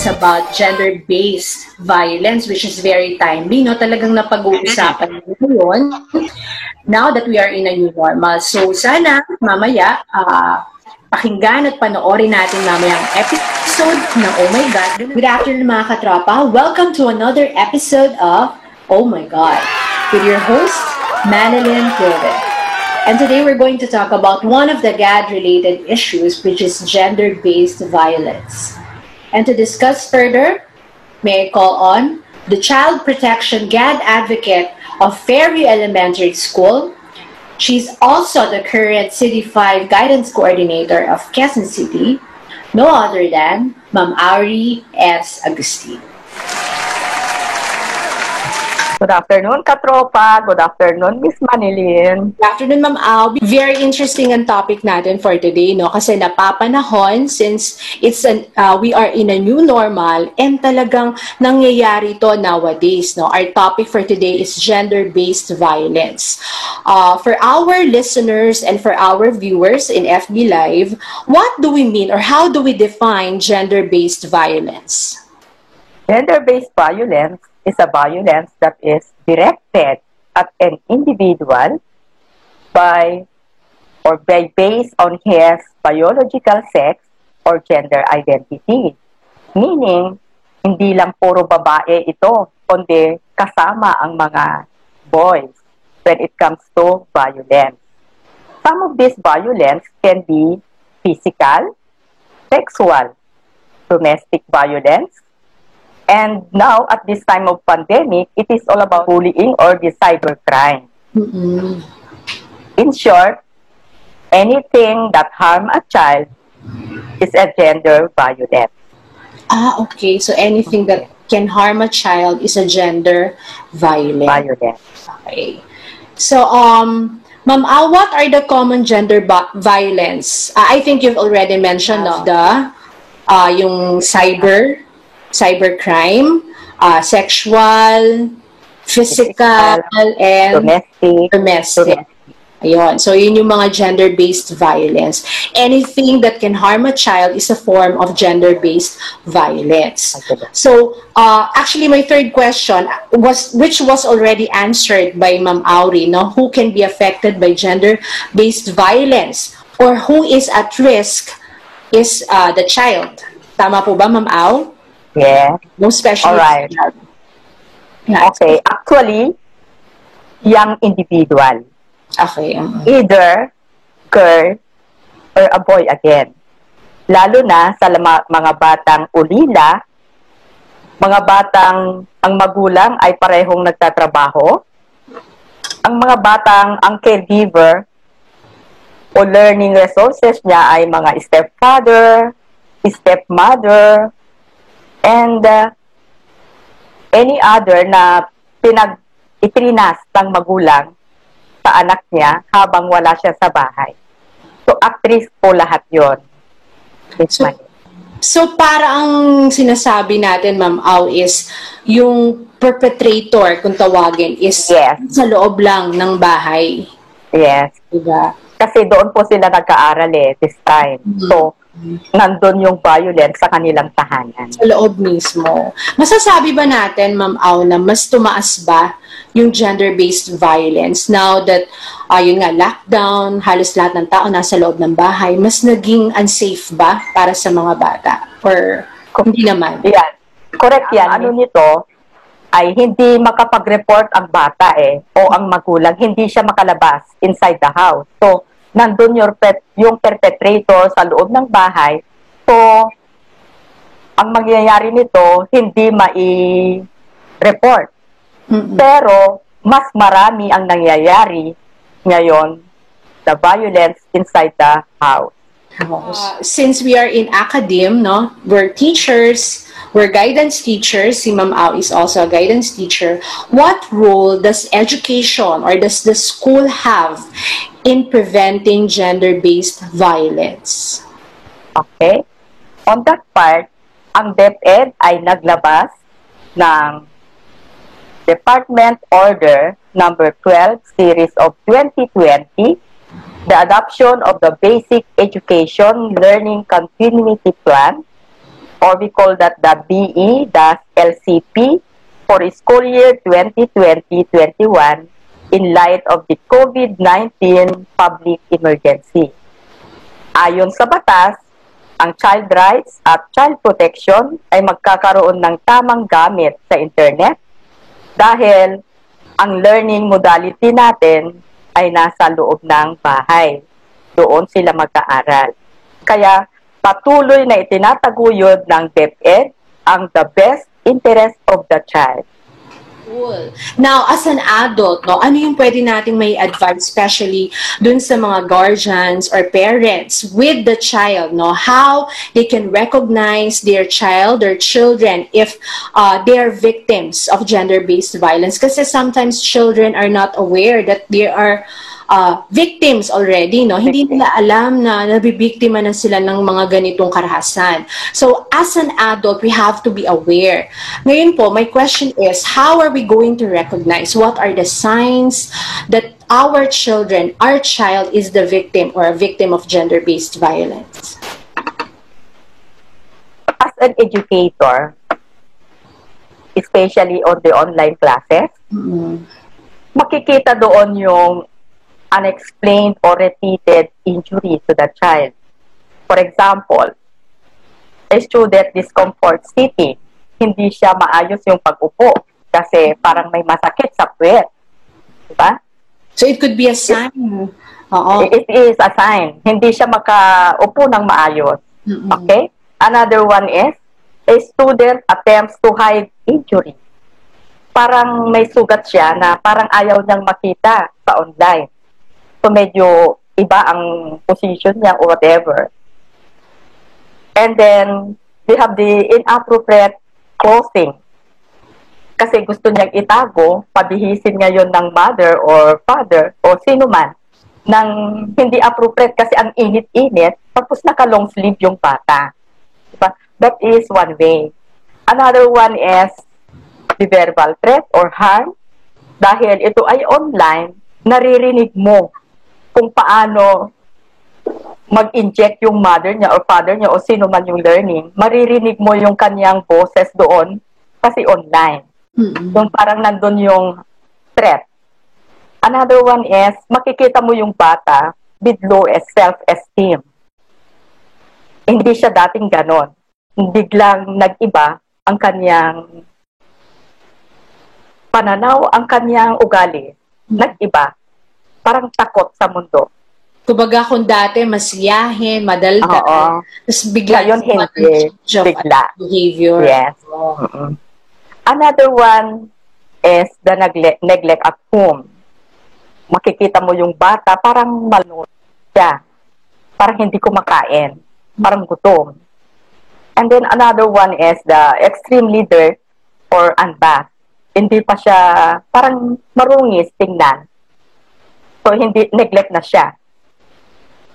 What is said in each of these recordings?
It's about gender-based violence, which is very timely, no? Talagang napag-uusapan ngayon now that we are in a new normal. So sana mamaya pakinggan at panoorin natin mamayang episode ng Oh My God. Good afternoon mga katropa. Welcome to another episode of Oh My God with your host, Manilyn Cloven. And today we're going to talk about one of the GAD-related issues, which is gender-based violence. And to discuss further, may I call on the Child Protection GAD Advocate of Fairview Elementary School. She's also the current City 5 Guidance Coordinator of Quezon City, no other than Ma'am Aurie S. Agustin. Good afternoon, katropa. Good afternoon, Miss Manilyn. Good afternoon, Ma'am Au. Very interesting ang topic natin for today, no? Kasi napapanahon since we are in a new normal and talagang nangyayari to nowadays, no? Our topic for today is gender-based violence. For our listeners and for our viewers in FB Live, what do we mean or how do we define gender-based violence? Gender-based violence is a violence that is directed at an individual based on his biological sex or gender identity. Meaning, hindi lang puro babae ito, kundi kasama ang mga boys when it comes to violence. Some of this violence can be physical, sexual, domestic violence, and now, at this time of pandemic, it is all about bullying or the cybercrime. Mm-hmm. In short, anything that harm a child is a gender violence. Okay. So anything that can harm a child is a gender violence. Okay. So, Ma'am Au, what are the common gender violence? I think you've already mentioned yung cybercrime, sexual, physical, and domestic. Ayun. So, yun yung mga gender-based violence. Anything that can harm a child is a form of gender-based violence. So, actually, my third question, which was already answered by Ma'am Aurie, no? Who can be affected by gender-based violence or who is at risk is the child. Tama po ba, Ma'am Au? Yeah. Most especially. Alright. Yeah. Okay. Actually, young individual. Okay. Either girl or a boy again. Lalo na sa mga batang ulila, mga batang ang magulang ay parehong nagtatrabaho, ang mga batang ang caregiver o learning resources niya ay mga stepfather, stepmother, and any other na itrinas ng magulang sa anak niya habang wala siya sa bahay. So, at risk po lahat yun. So, para ang sinasabi natin, Ma'am Au, is yung perpetrator, kung tawagin, is sa loob lang ng bahay. Yes. Diba? Kasi doon po sila nagka-aral this time. Mm-hmm. So, nandun yung violence sa kanilang tahanan. Sa loob mismo. Masasabi ba natin, Ma'am Au, na mas tumaas ba yung gender-based violence now that, yun nga, lockdown, halos lahat ng tao nasa loob ng bahay, mas naging unsafe ba para sa mga bata? Or hindi naman? Yan. Correct yan. Ano nito ay hindi makapag-report ang bata o ang magulang, hindi siya makalabas inside the house. So, nandun yung perpetrator sa loob ng bahay. So, ang mangyayari nito, hindi mai-report. Mm-hmm. Pero, mas marami ang nangyayari ngayon, the violence inside the house. Since we are in academe, no, we're teachers, we're guidance teachers, si Ma'am Au is also a guidance teacher, what role does education or does the school have in preventing gender-based violence? Okay. On that part, ang DepEd ay naglabas ng Department Order number 12 series of 2020, the adoption of the Basic Education Learning Continuity Plan or we call that the BE, the LCP, for school year 2020-21 in light of the COVID-19 public emergency. Ayon sa batas, ang child rights at child protection ay magkakaroon ng tamang gamit sa internet dahil ang learning modality natin ay nasa loob ng bahay. Doon sila mag-aaral. Kaya patuloy na itinataguyod ng DepEd ang the best interest of the child. Cool. Now, as an adult, no, ano yung pwede nating may advice, especially dun sa mga guardians or parents with the child, no? How they can recognize their child or children if they are victims of gender-based violence. Kasi sometimes children are not aware that they are victims already, no? Hindi nila alam na nabibiktima na sila ng mga ganitong karahasan. So, as an adult, we have to be aware. Ngayon po, my question is, how are we going to recognize what are the signs that our children, our child is the victim or a victim of gender-based violence? As an educator, especially on the online classes, makikita doon yung unexplained or repeated injury to the child. For example, a student discomfort sitting, hindi siya maayos yung pag-upo kasi parang may masakit sa puwet. Diba? So it could be a sign. It is a sign. Hindi siya makaupo ng maayos. Okay? Another one is, a student attempts to hide injury. Parang may sugat siya na parang ayaw niyang makita sa online. So, medyo iba ang position niya or whatever. And then, we have the inappropriate clothing. Kasi gusto niyang itago, pabihisin ngayon ng mother or father o sino man ng hindi appropriate kasi ang init-init, tapos naka-long sleeve yung bata. Diba? That is one way. Another one is the verbal threat or harm. Dahil ito ay online, naririnig mo kung paano mag-inject yung mother niya or father niya o sino man yung learning, maririnig mo yung kanyang boses doon kasi online. Yung parang nandun yung threat. Another one is, makikita mo yung bata with low self-esteem. Hindi siya dating ganon. Biglang nag-iba ang kanyang pananaw, ang kanyang ugali. Nag-iba. Parang takot sa mundo. Kumbaga kung dati masiyahin, madaldal, tapos bigla yun hindi. Bigla. Behavior. Yes. Another one is the neglect at home. Makikita mo yung bata, parang malnourished siya. Parang hindi kumakain. Parang gutom. And then another one is the extremely dirt or unbathed. Hindi pa siya, parang marungis tingnan. So, hindi, neglect na siya.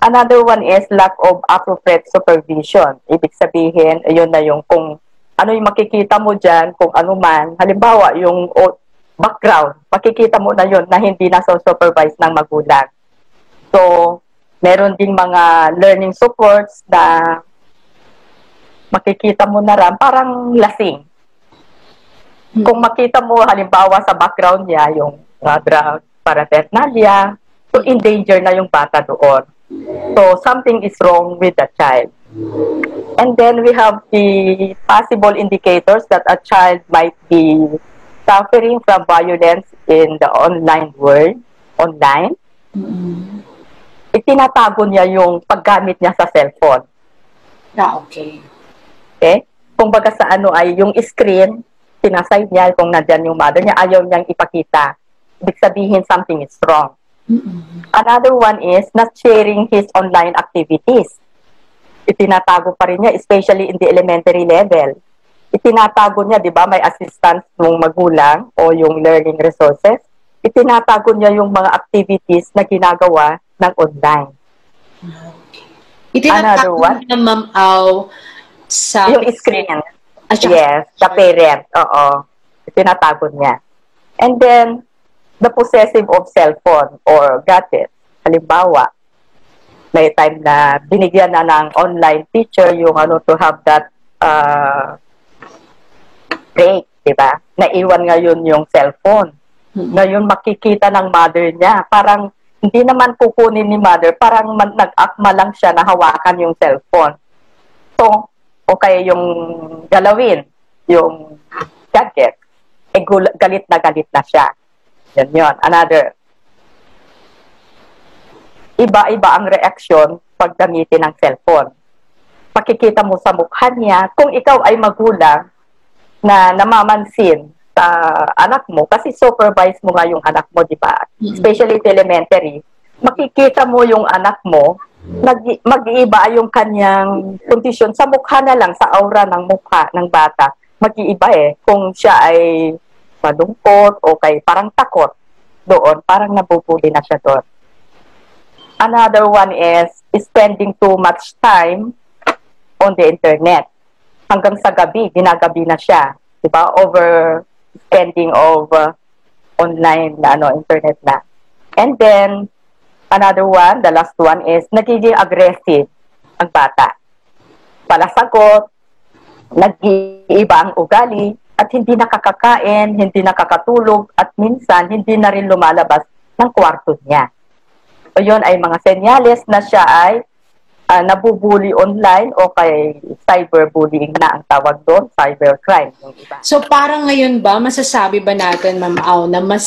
Another one is lack of appropriate supervision. Ibig sabihin, yun na yung kung ano yung makikita mo dyan, kung ano man. Halimbawa, yung background, makikita mo na yun na hindi na supervise ng magulang. So, meron ding mga learning supports na makikita mo na rin, parang lasing. Kung makita mo, halimbawa sa background niya, yung drug, paraphernalia, so in danger na yung bata doon. So, something is wrong with the child. And then we have the possible indicators that a child might be suffering from violence in the online world, online. Itinatago niya yung paggamit niya sa cellphone. Okay. Okay? Kung baga sa ano ay yung screen, sinaside niya kung nandyan yung mother niya, ayaw niyang ipakita. Ibig sabihin, something is wrong. Another one is not sharing his online activities. Itinatago pa rin niya, especially in the elementary level. Itinatago niya, di ba, may assistance ng magulang o yung learning resources. Itinatago niya yung mga activities na ginagawa ng online. Itinatago niya, Ma'am Au, sa yung screen. Yes, the parent. Oo. Itinatago niya. And then, the possessive of cellphone or gadget. Halimbawa, may time na binigyan na ng online teacher yung ano to have that break, di ba? Naiwan ngayon yung cellphone. Ngayon makikita ng mother niya, parang hindi naman kukunin ni mother, parang nag-akma lang siya na hawakan yung cellphone. So, okay yung galawin, yung gadget, galit na siya. Yan yun. Another. Iba-iba ang reaksyon pag gamitin ng cellphone. Makikita mo sa mukha niya, kung ikaw ay magulang na namamansin sa anak mo, kasi supervise mo nga yung anak mo, di ba? Especially elementary, makikita mo yung anak mo, mag-iiba yung kanyang kondisyon sa mukha na lang, sa aura ng mukha ng bata. Mag-iiba kung siya ay malungkot o kay parang takot doon, parang nabubuli na siya doon. Another one is spending too much time on the internet. Hanggang sa gabi, ginagabi na siya. Diba? Overspending of online na internet na. And then, another one, the last one is nagiging aggressive ang bata. Palasagot, nag-iiba ang ugali, at hindi nakakakain, hindi nakakatulog, at minsan hindi na rin lumalabas ng kwarto niya. So, yun ay mga senyales na siya ay nabubuli online o kay cyberbullying na ang tawag doon, cybercrime. Yung iba. So parang ngayon ba, masasabi ba natin, Ma'am Au, na mas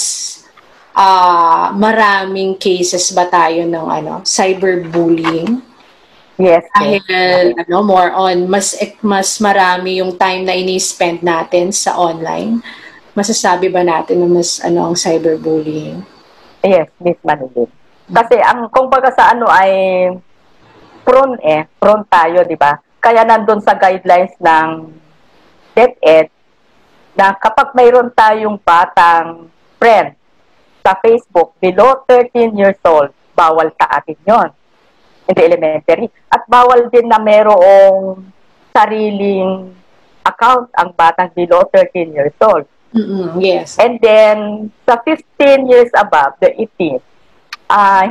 maraming cases ba tayo ng cyberbullying? Yes. Dahil more on, mas marami yung time na ini-spend natin sa online. Masasabi ba natin na mas ang cyberbullying? Yes, Miss Manilin. Kasi kumbaga sa ay prone tayo, di ba? Kaya nandun sa guidelines ng DepEd na kapag mayroon tayong batang friend sa Facebook below 13 years old, bawal sa atin yon in the elementary. At bawal din na mayroong sariling account ang batang below 13 years old. Yes. And then, sa 15 years above, the 18,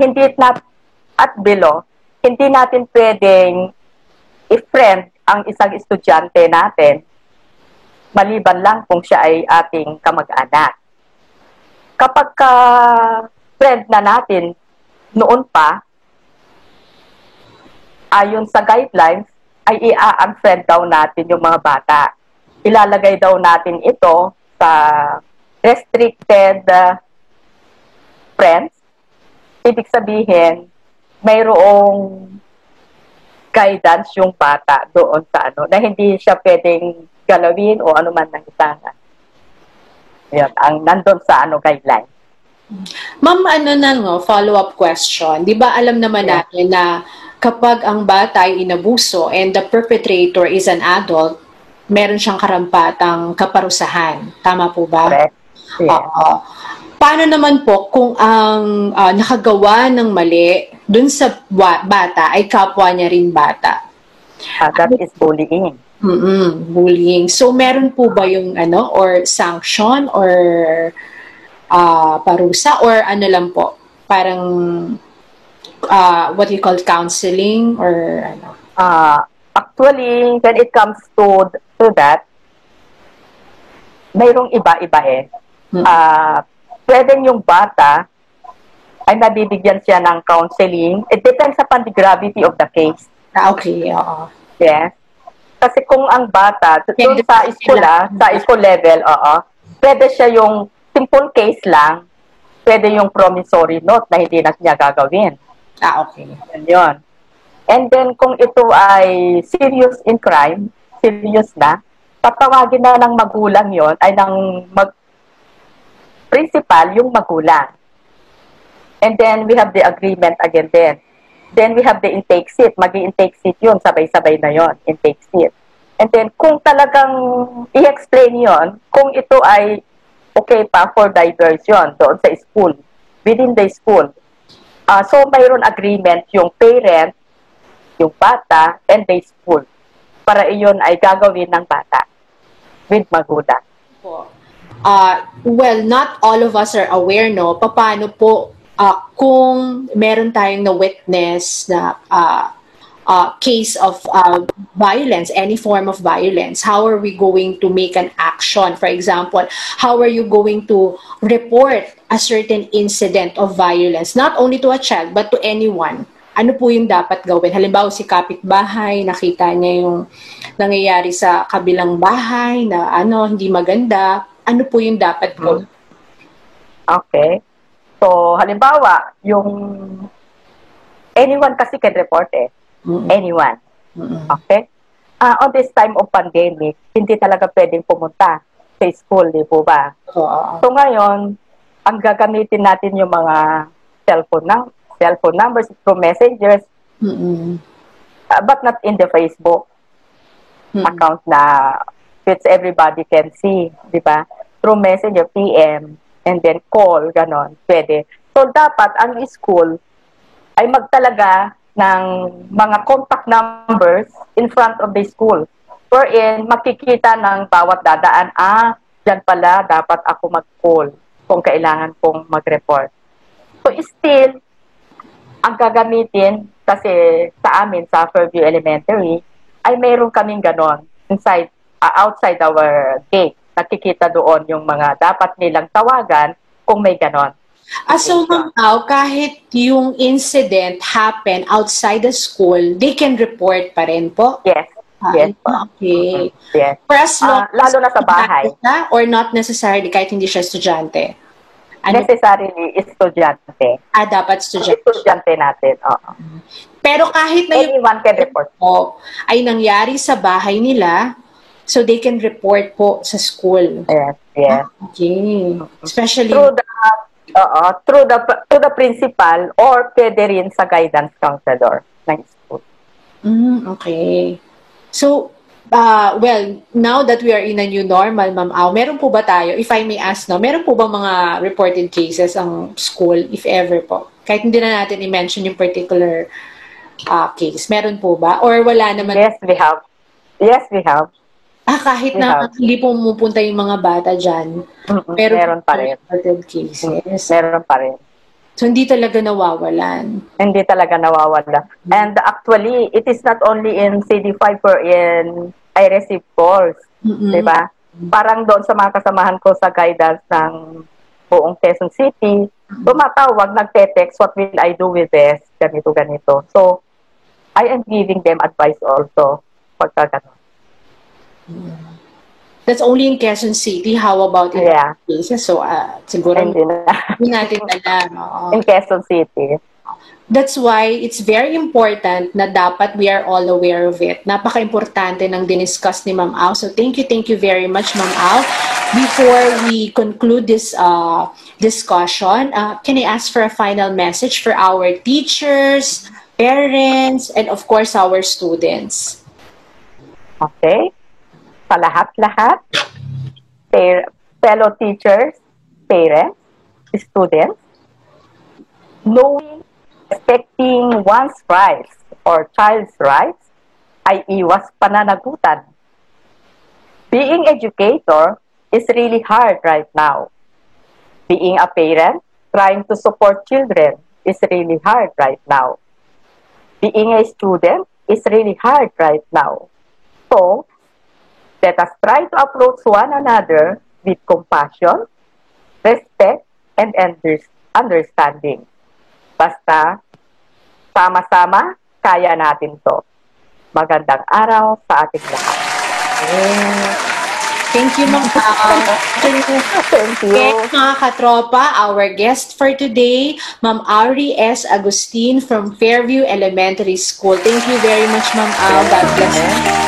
hindi na at below, hindi natin pwedeng i-friend ang isang estudyante natin maliban lang kung siya ay ating kamag-anak. Kapag friend na natin noon pa, ayon sa guidelines, ay i-unfriend daw natin yung mga bata. Ilalagay daw natin ito sa restricted friends. Ibig sabihin, mayroong guidance yung bata doon sa na hindi siya pwedeng galawin o ano man ng isang yan, ang nandun sa guideline. Ma'am, follow-up question. Di ba alam naman natin na kapag ang bata ay inabuso and the perpetrator is an adult, meron siyang karampatang kaparusahan. Tama po ba? Correct. Yeah. Paano naman po kung ang nakagawa ng mali dun sa bata ay kapwa niya rin bata? That is bullying. Bullying. So, meron po ba yung or sanction or parusa or lang po? Parang what you call counseling or Actually, when it comes to that, mayroong iba-iba pwedeng yung bata ay nabibigyan siya ng counseling. It depends upon the gravity of the case. Okay, oo. Yes. Kasi kung ang bata, doon sa school level, pwede siya yung simple case lang, pwede yung promissory note na hindi na niya gagawin. Okay. Yun. And then, kung ito ay serious in crime, serious na, tatawagin na ng magulang yon ay ng principal yung magulang. And then, we have the agreement again then. Then, we have the intake seat. Mag-i-intake seat yun. Sabay-sabay na yon intake seat. And then, kung talagang i-explain yon kung ito ay okay pa for diversion doon sa school, within the school. So, mayroon agreement yung parent, yung bata, and the school. Para iyon ay gagawin ng bata with magulang. Well, not all of us are aware, no? Paano po kung meron tayong na-witness na case of violence, any form of violence, how are we going to make an action? For example, how are you going to report a certain incident of violence, not only to a child, but to anyone? Ano po yung dapat gawin? Halimbawa, si kapitbahay, nakita niya yung nangyayari sa kabilang bahay na hindi maganda. Ano po yung dapat gawin? Okay. So, halimbawa, yung anyone kasi can report Anyone. Okay? On this time of pandemic, hindi talaga pwedeng pumunta sa school, di po ba? So, ngayon, ang gagamitin natin yung mga cellphone numbers through messengers, but not in the Facebook account na which everybody can see, di ba? Through messenger, PM, and then call, ganon, pwede. So, dapat ang school ay magtalaga ng mga contact numbers in front of the school, wherein makikita ng bawat dadaan, dyan pala dapat ako mag-call kung kailangan kong mag-report. So, still, ang gagamitin, kasi sa amin, sa Fairview Elementary, ay mayroon kaming ganon outside our gate. Nakikita doon yung mga dapat nilang tawagan kung may ganon. So, Ma'am Au, kahit yung incident happen outside the school, they can report pa rin po? Yes. Yes po. Okay. Yes. For as long lalo na sa bahay. Or not necessarily kahit hindi siya estudyante? Necessarily, estudyante. Dapat estudyante. Estudyante natin, oo. Pero kahit na anyone can report ay nangyari sa bahay nila, so they can report po sa school. Yes. Okay. Especially through the principal or pwede rin sa guidance counselor ng school. Okay. So, well, now that we are in a new normal, Ma'am Au, meron po ba tayo, if I may ask, meron po ba mga reported cases ang school, if ever po? Kahit hindi na natin i-mention yung particular case. Meron po ba? Or wala naman? Yes, we have. Yes, we have. Kahit na hindi po pumupunta yung mga bata dyan, meron pa rin. Reported cases. Meron pa rin. So, hindi talaga nawawalan. Hindi talaga nawawala. And actually, it is not only in CD5 wherein I receive calls. Diba? Parang doon sa mga kasamahan ko sa guidance ng buong Quezon City, tumatawag, nagte-text, what will I do with this? Ganito, ganito. So, I am giving them advice also. Pagka gano'n. That's only in Quezon City. How about in other places? So, siguro hindi natin alam. In Quezon City. That's why it's very important na dapat we are all aware of it. Napaka-importante ng diniscuss ni Ma'am Au. So, thank you very much, Ma'am Au. Before we conclude this discussion, can I ask for a final message for our teachers, parents, and of course, our students? Okay. Sa lahat-lahat, fellow teachers, parents, students, knowing, respecting one's rights or child's rights ay iwas pananagutan. Being educator is really hard right now. Being a parent, trying to support children is really hard right now. Being a student is really hard right now. So, let us try to approach one another with compassion, respect, and understanding. Basta, sama-sama, kaya natin to. Magandang araw sa ating lahat. Thank you, Ma'am Au. Thank you. Okay, mga katropa, our guest for today, Ma'am Aurie S. Agustin from Fairview Elementary School. Thank you very much, Ma'am Au. God bless you.